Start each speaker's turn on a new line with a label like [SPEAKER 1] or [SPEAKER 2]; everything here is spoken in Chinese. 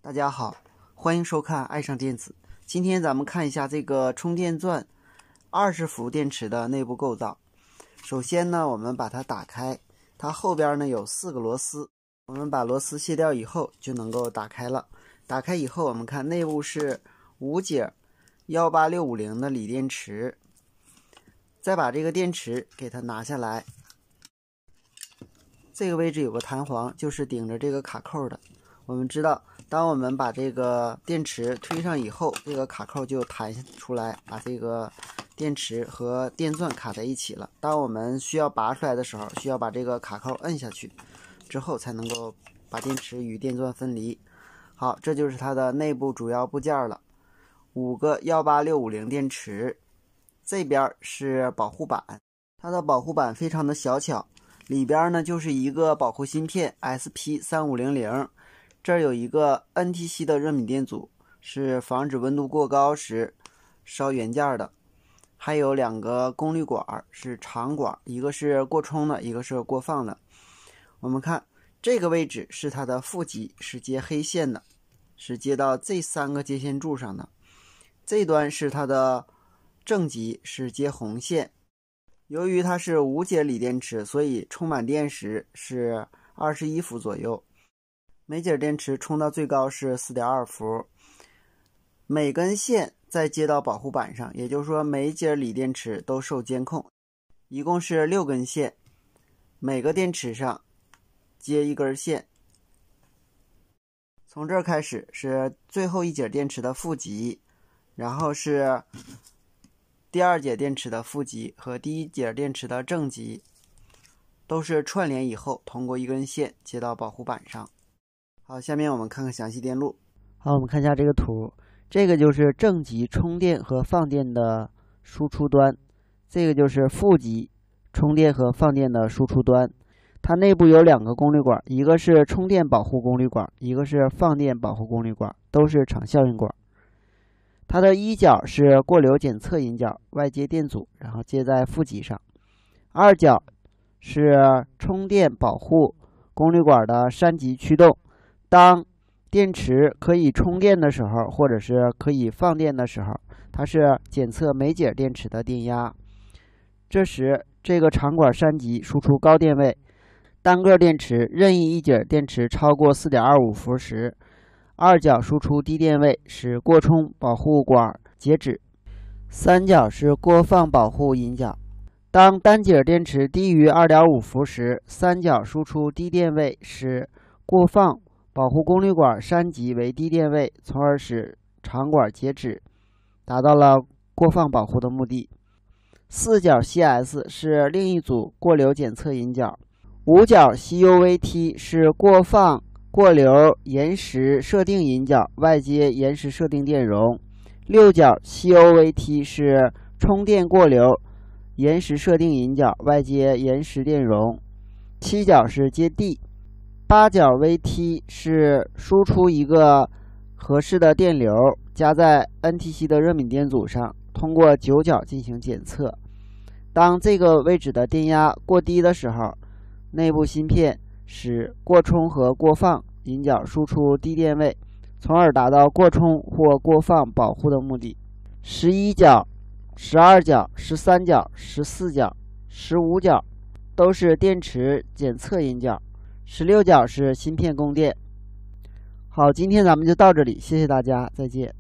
[SPEAKER 1] 大家好，欢迎收看爱上电子。今天咱们看一下这个充电钻20伏电池的内部构造。首先呢，我们把它打开，它后边呢有4个螺丝，我们把螺丝卸掉以后就能够打开了。打开以后，我们看内部是5节18650的锂电池。再把这个电池给它拿下来，这个位置有个弹簧，就是顶着这个卡扣的。我们知道，当我们把这个电池推上以后，这个卡扣就弹出来，把这个电池和电钻卡在一起了。当我们需要拔出来的时候，需要把这个卡扣摁下去，之后才能够把电池与电钻分离。好，这就是它的内部主要部件了。5个18650电池，这边是保护板，它的保护板非常的小巧，里边呢就是一个保护芯片 SP3500。这儿有一个 NTC 的热敏电阻，是防止温度过高时烧元件的。还有2个功率管，是长管，一个是过充的，一个是过放的。我们看这个位置是它的负极，是接黑线的，是接到这3个接线柱上的。这端是它的正极，是接红线。由于它是5节锂电池，所以充满电时是21伏左右。每节电池充到最高是 4.2 伏，每根线再接到保护板上，也就是说每节锂电池都受监控，一共是6根线，每个电池上接1根线。从这儿开始是最后1节电池的负极，然后是第2节电池的负极和第1节电池的正极，都是串联以后通过1根线接到保护板上。好，下面我们看看详细电路。好，我们看一下这个图，这个就是正极充电和放电的输出端，这个就是负极充电和放电的输出端。它内部有2个功率管，一个是充电保护功率管，一个是放电保护功率管，都是场效应管。它的1角是过流检测引脚，外接电阻，然后接在负极上。2角是充电保护功率管的3极驱动。当电池可以充电的时候，或者是可以放电的时候，它是检测每节电池的电压。这时这个长管3极输出高电位，单个电池任意1节电池超过 4.25 伏时，2角输出低电位，使过充保护管截止。3角是过放保护引脚。当单节电池低于 2.5 伏时，3角输出低电位，使过放保护功率管3极为低电位，从而使长管截止，达到了过放保护的目的。4角 CS 是另一组过流检测引脚。5角 CUVT 是过放过流延时设定引脚，外接延时设定电容。6角 COVT 是充电过流延时设定引脚，外接延时电容。7角是接地。8角 VT 是输出一个合适的电流，加在 NTC 的热敏电阻上，通过9角进行检测。当这个位置的电压过低的时候，内部芯片使过充和过放引脚输出低电位，从而达到过充或过放保护的目的。11角、12角、13角、14角、15角都是电池检测引脚。16角是芯片供电。好，今天咱们就到这里，谢谢大家，再见。